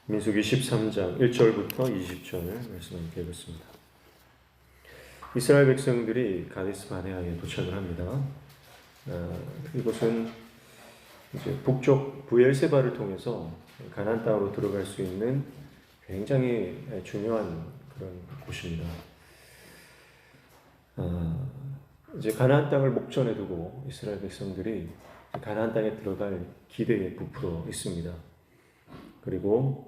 민수기 13장 1절부터 20절 말씀 함께 읽겠습니다. 이스라엘 백성들이 가데스 바네아에 도착을 합니다. 이곳은 이제 북쪽 브엘세바를 통해서 가나안 땅으로 들어갈 수 있는 굉장히 중요한 그런 곳입니다. 이제 가나안 땅을 목전에 두고 이스라엘 백성들이 가나안 땅에 들어갈 기대에 부풀어 있습니다. 그리고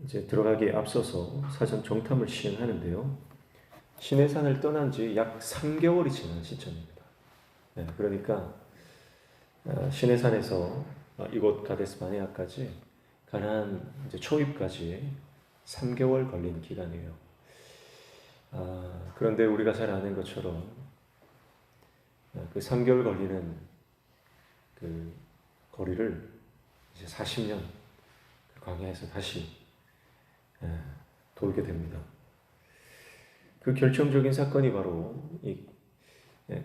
이제 들어가기에 앞서서 사전 정탐을 시행하는데요. 시내산을 떠난 지 약 3개월이 지난 시점입니다. 그러니까 시내산에서 이곳 가데스 바네아까지 가나안 이제 초입까지 3개월 걸린 기간이에요. 그런데 우리가 잘 아는 것처럼 그 3개월 걸리는 그 거리를 이제 40년 광야에서 다시 돌게 됩니다. 그 결정적인 사건이 바로 이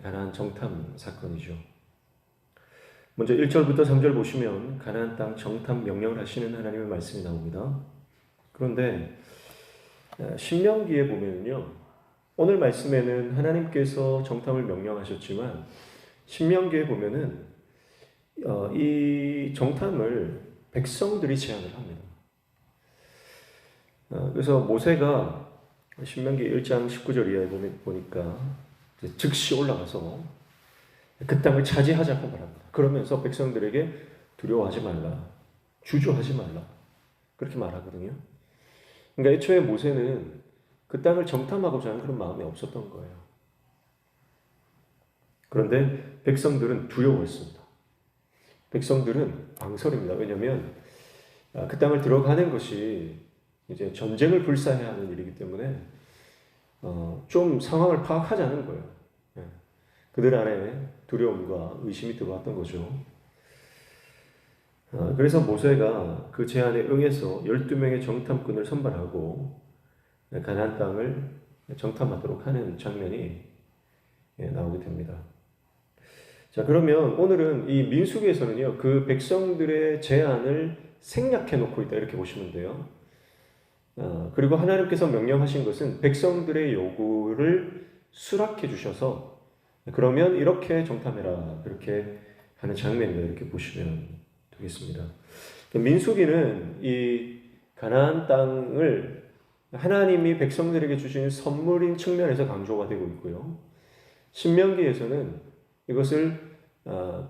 가나안 정탐 사건이죠. 먼저 1절부터 3절 보시면 가나안 땅 정탐 명령을 하시는 하나님의 말씀이 나옵니다. 그런데 신명기에 보면요, 오늘 말씀에는 하나님께서 정탐을 명령하셨지만 신명기에 보면은 이 정탐을 백성들이 제안을 합니다. 그래서 모세가 신명기 1장 19절 이하에 보니까 즉시 올라가서 그 땅을 차지하자고 말합니다. 그러면서 백성들에게 두려워하지 말라, 주저하지 말라, 그렇게 말하거든요. 그러니까 애초에 모세는 그 땅을 정탐하고자 하는 그런 마음이 없었던 거예요. 그런데 백성들은 두려워했습니다. 백성들은 망설입니다. 왜냐하면 그 땅을 들어가는 것이 이제 전쟁을 불사해야 하는 일이기 때문에 좀 상황을 파악하자는 거예요. 그들 안에 두려움과 의심이 들어왔던 거죠. 그래서 모세가 그 제안에 응해서 12명의 정탐꾼을 선발하고 가나안 땅을 정탐하도록 하는 장면이 나오게 됩니다. 자, 그러면 오늘은 이 민수기에서는요, 그 백성들의 제안을 생략해 놓고 있다, 이렇게 보시면 돼요. 그리고 하나님께서 명령하신 것은 백성들의 요구를 수락해 주셔서 그러면 이렇게 정탐해라, 그렇게 하는 장면이다, 이렇게 보시면 되겠습니다. 민수기는 이 가나안 땅을 하나님이 백성들에게 주신 선물인 측면에서 강조가 되고 있고요. 신명기에서는 이것을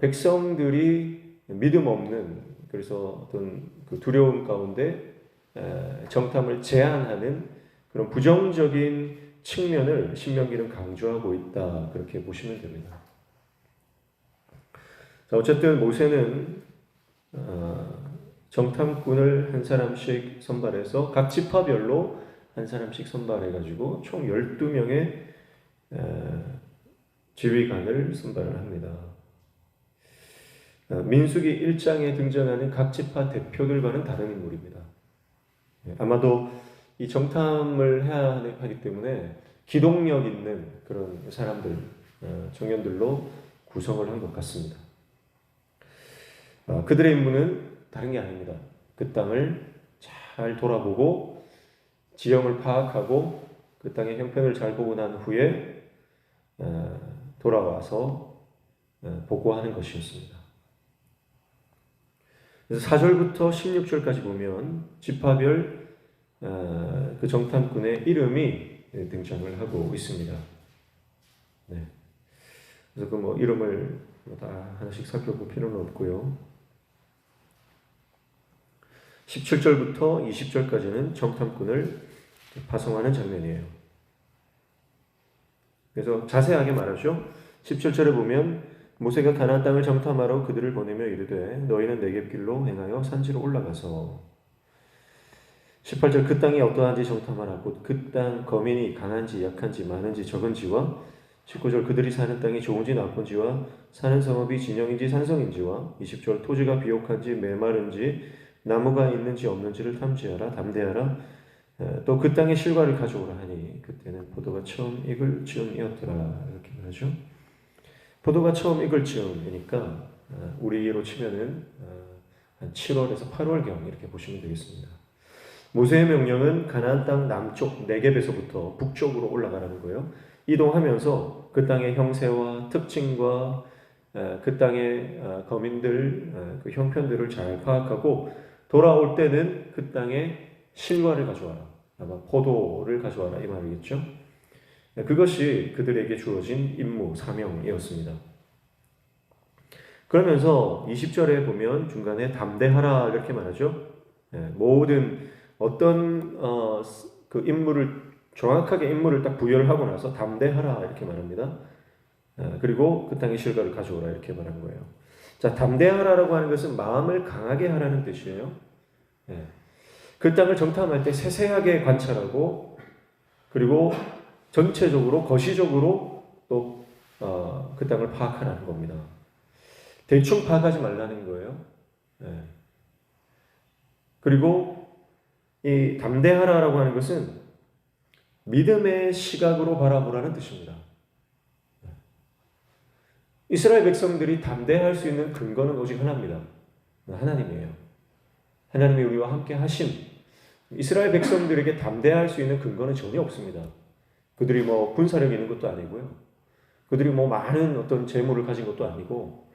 백성들이 믿음 없는, 그래서 어떤 그 두려움 가운데 정탐을 제한하는 그런 부정적인 측면을 신명기는 강조하고 있다, 그렇게 보시면 됩니다. 자, 어쨌든 모세는 정탐꾼을 한 사람씩 선발해서 각 지파별로 한 사람씩 선발해가지고 총 12명의 지휘관을 선발을 합니다. 민수기 1장에 등장하는 각 지파 대표들과는 다른 인물입니다. 아마도 이 정탐을 해야 하기 때문에 기동력 있는 그런 사람들, 청년들로 구성을 한 것 같습니다. 그들의 임무는 다른 게 아닙니다. 그 땅을 잘 돌아보고 지형을 파악하고 그 땅의 형편을 잘 보고 난 후에 돌아와서 보고하는 것이었습니다. 그래서 4절부터 16절까지 보면 지파별 그 정탐꾼의 이름이 등장을 하고 있습니다. 네. 그래서 그 뭐 이름을 다 하나씩 살펴볼 필요는 없고요. 17절부터 20절까지는 정탐꾼을 파송하는 장면이에요. 그래서 자세하게 말하죠. 17절에 보면 모세가 가나안 땅을 정탐하러 그들을 보내며 이르되 너희는 네겝길로 행하여 산지로 올라가서 18절 그 땅이 어떠한지 정탐하라. 곧 그 땅 거민이 강한지 약한지 많은지 적은지와 19절 그들이 사는 땅이 좋은지 나쁜지와 사는 성읍이 진영인지 산성인지와 20절 토지가 비옥한지 메마른지 나무가 있는지 없는지를 탐지하라. 담대하라. 또 그 땅의 실과를 가져오라 하니 그때는 포도가 처음 익을 즈음이었더라, 이렇게 말하죠. 포도가 처음 익을 즈음이니까 우리로 치면은 한 7월에서 8월경 이렇게 보시면 되겠습니다. 모세의 명령은 가나안 땅 남쪽 네겝에서부터 북쪽으로 올라가라는 거예요. 이동하면서 그 땅의 형세와 특징과 그 땅의 거민들 그 형편들을 잘 파악하고 돌아올 때는 그 땅에 실과를 가져와라. 아마 포도를 가져와라 이 말이겠죠. 그것이 그들에게 주어진 임무, 사명이었습니다. 그러면서 20절에 보면 중간에 담대하라 이렇게 말하죠. 모든 어떤 그 임무를 정확하게 임무를 딱 부여를 하고 나서 담대하라 이렇게 말합니다. 그리고 그 땅의 실과를 가져오라 이렇게 말한 거예요. 자, 담대하라라고 하는 것은 마음을 강하게 하라는 뜻이에요. 그 땅을 정탐할 때 세세하게 관찰하고 그리고 전체적으로 거시적으로 또 그 땅을 파악하라는 겁니다. 대충 파악하지 말라는 거예요. 그리고 이 담대하라라고 하는 것은 믿음의 시각으로 바라보라는 뜻입니다. 이스라엘 백성들이 담대할 수 있는 근거는 오직 하나입니다. 하나님이에요. 하나님이 우리와 함께 하심. 이스라엘 백성들에게 담대할 수 있는 근거는 전혀 없습니다. 그들이 뭐 군사력이 있는 것도 아니고요. 그들이 뭐 많은 어떤 재물을 가진 것도 아니고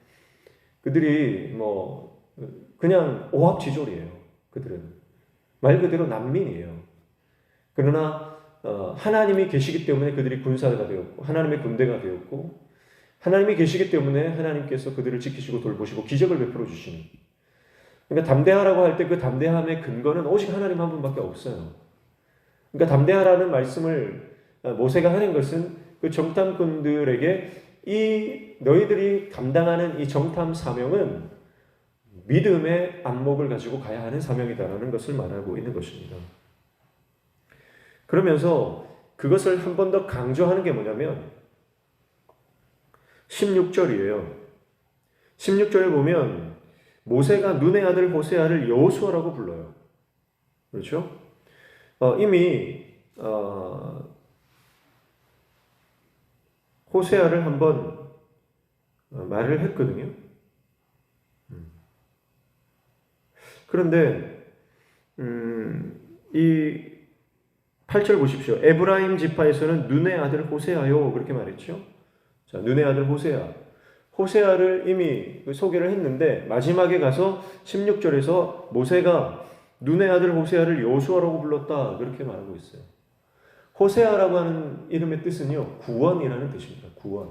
그들이 뭐 그냥 오합지졸이에요. 그들은 말 그대로 난민이에요. 그러나 하나님이 계시기 때문에 그들이 군사가 되었고 하나님의 군대가 되었고 하나님이 계시기 때문에 하나님께서 그들을 지키시고 돌보시고 기적을 베풀어 주시는. 그러니까 담대하라고 할 때 그 담대함의 근거는 오직 하나님 한 분밖에 없어요. 그러니까 담대하라는 말씀을 모세가 하는 것은 그 정탐꾼들에게 이 너희들이 감당하는 이 정탐 사명은 믿음의 안목을 가지고 가야 하는 사명이다라는 것을 말하고 있는 것입니다. 그러면서 그것을 한 번 더 강조하는 게 뭐냐면 16절이에요. 16절에 보면 모세가 눈의 아들 호세아를 여호수아라고 불러요. 그렇죠? 이미 호세아를 한번 말을 했거든요. 그런데 이 8절 보십시오. 에브라임 지파에서는 눈의 아들 호세아요 그렇게 말했죠. 자, 눈의 아들 호세아. 호세아를 이미 소개를 했는데 마지막에 가서 16절에서 모세가 눈의 아들 호세아를 여호수아라고 불렀다 그렇게 말하고 있어요. 호세아라고 하는 이름의 뜻은요 구원이라는 뜻입니다. 구원.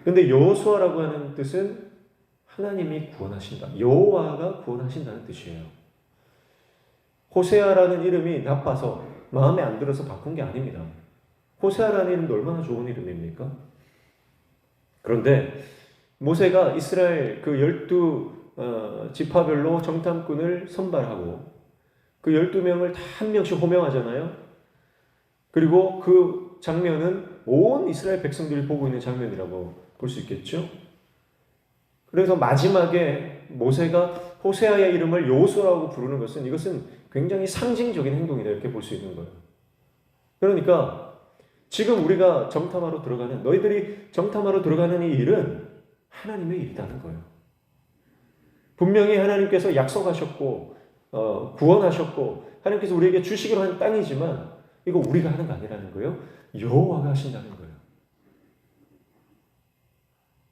그런데 여호수아라고 하는 뜻은 하나님이 구원하신다. 여호와가 구원하신다는 뜻이에요. 호세아라는 이름이 나빠서 마음에 안 들어서 바꾼 게 아닙니다. 호세아라는 이름도 얼마나 좋은 이름입니까? 그런데 모세가 이스라엘 그 12지파별로 정탐꾼을 선발하고 그 12명을 다 한 명씩 호명하잖아요. 그리고 그 장면은 온 이스라엘 백성들이 보고 있는 장면이라고 볼 수 있겠죠. 그래서 마지막에 모세가 호세아의 이름을 여호수아라고 부르는 것은 이것은 굉장히 상징적인 행동이다 이렇게 볼 수 있는 거예요. 그러니까 지금 우리가 정탐하러 들어가는 너희들이 정탐하러 들어가는 이 일은 하나님의 일이라는 거예요. 분명히 하나님께서 약속하셨고 구원하셨고 하나님께서 우리에게 주시기로 한 땅이지만 이거 우리가 하는 거 아니라는 거예요. 여호와가 하신다는 거예요.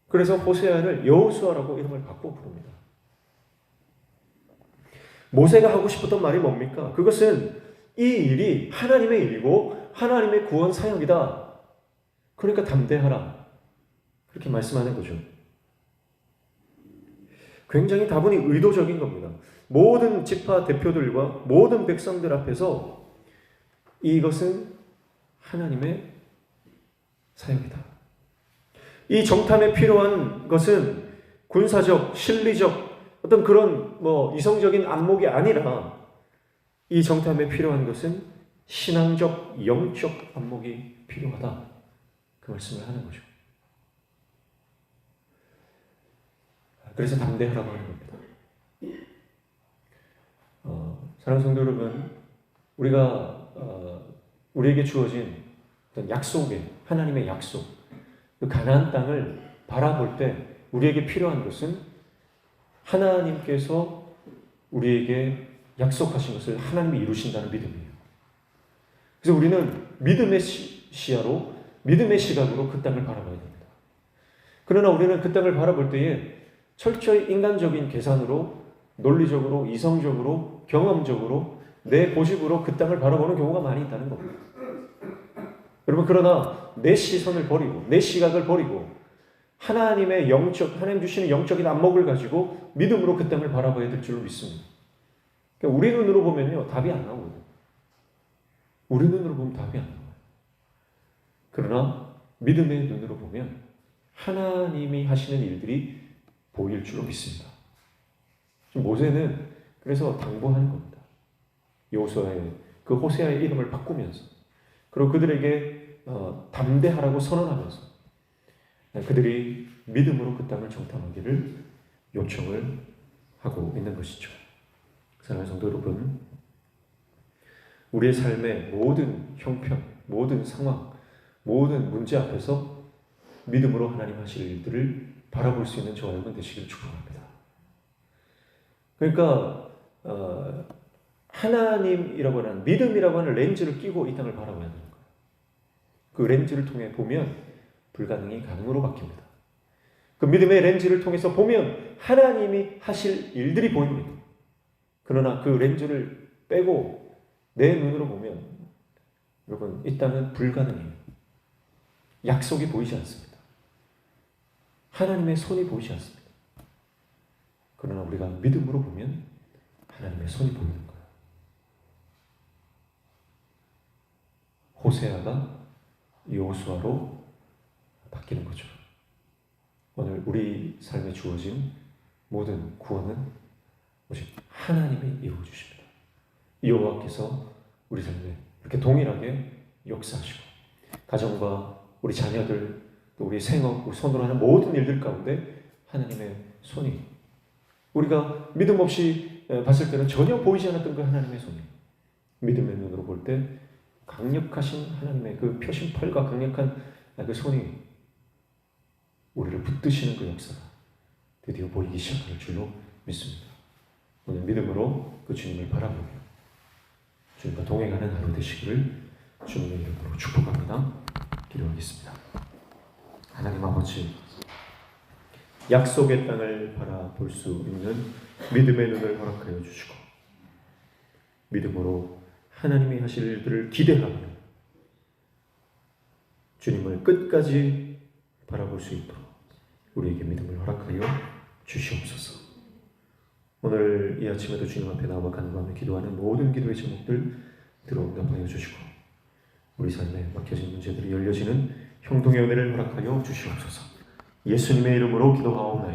그래서 호세아를 여호수아라고 이름을 바꾸어 부릅니다. 모세가 하고 싶었던 말이 뭡니까? 그것은 이 일이 하나님의 일이고 하나님의 구원 사역이다. 그러니까 담대하라. 그렇게 말씀하는 거죠. 굉장히 다분히 의도적인 겁니다. 모든 지파 대표들과 모든 백성들 앞에서 이것은 하나님의 사역이다. 이 정탐에 필요한 것은 군사적, 실리적 어떤 그런 이성적인 안목이 아니라 이 정탐에 필요한 것은 신앙적, 영적 안목이 필요하다. 그 말씀을 하는 거죠. 그래서 담대하라고 하는 겁니다. 사랑하는 성도 여러분, 우리에게 주어진 어떤 약속의 하나님의 약속, 그 가나안 땅을 바라볼 때 우리에게 필요한 것은 하나님께서 우리에게 약속하신 것을 하나님이 이루신다는 믿음이에요. 그래서 우리는 믿음의 시야로, 믿음의 시각으로 그 땅을 바라봐야 됩니다. 그러나 우리는 그 땅을 바라볼 때에 철저히 인간적인 계산으로, 논리적으로, 이성적으로, 경험적으로, 내 고집으로 그 땅을 바라보는 경우가 많이 있다는 겁니다. 여러분, 그러나 내 시선을 버리고, 내 시각을 버리고, 하나님의 하나님 주시는 영적인 안목을 가지고 믿음으로 그 땅을 바라봐야 될 줄로 믿습니다. 그러니까 우리 눈으로 보면요, 답이 안 나오거든요. 우리 눈으로 보면 답이 안 나와요. 그러나 믿음의 눈으로 보면 하나님이 하시는 일들이 보일 줄로 믿습니다. 모세는 그래서 당부하는 겁니다. 여호수아의 그 호세아의 이름을 바꾸면서, 그리고 그들에게 담대하라고 선언하면서 그들이 믿음으로 그 땅을 정탐하기를 요청을 하고 있는 것이죠. 사랑하는 성도 여러분, 우리의 삶의 모든 형편, 모든 상황, 모든 문제 앞에서 믿음으로 하나님 하실 일들을 바라볼 수 있는 저와 여러분 되시기를 축복합니다. 그러니까 하나님이라고 하는, 믿음이라고 하는 렌즈를 끼고 이 땅을 바라봐야 되는 거예요. 그 렌즈를 통해 보면 불가능이 가능으로 바뀝니다. 그 믿음의 렌즈를 통해서 보면 하나님이 하실 일들이 보입니다. 그러나 그 렌즈를 빼고 내 눈으로 보면 여러분, 이 땅은 불가능해요. 약속이 보이지 않습니다. 하나님의 손이 보이지 않습니다. 그러나 우리가 믿음으로 보면 하나님의 손이 보이는 거예요. 호세아가 여호수아로 바뀌는 거죠. 오늘 우리 삶에 주어진 모든 구원은 오직 하나님이 이루어주십니다. 여호와께서 우리 삶에 이렇게 동일하게 역사하시고, 가정과 우리 자녀들, 또 우리 생업, 우리 손으로 하는 모든 일들 가운데 하나님의 손이, 우리가 믿음 없이 봤을 때는 전혀 보이지 않았던 그 하나님의 손이, 믿음의 눈으로 볼 때 강력하신 하나님의 그 표심팔과 강력한 그 손이 우리를 붙드시는 그 역사가 드디어 보이기 시작할 줄로 믿습니다. 오늘 믿음으로 그 주님을 바라보며 주님과 동행하는 하루 되시기를 주님의 이름으로 축복합니다. 기도하겠습니다. 하나님 아버지, 약속의 땅을 바라볼 수 있는 믿음의 눈을 허락하여 주시고, 믿음으로 하나님이 하실 일들을 기대하며 주님을 끝까지 바라볼 수 있도록 우리에게 믿음을 허락하여 주시옵소서. 오늘 이 아침에도 주님 앞에 나와 간구하며 기도하는 모든 기도의 제목들 들어응답하여 주시고, 우리 삶에 막혀진 문제들이 열려지는 형통의 은혜를 허락하여 주시옵소서. 예수님의 이름으로 기도하옵나이다.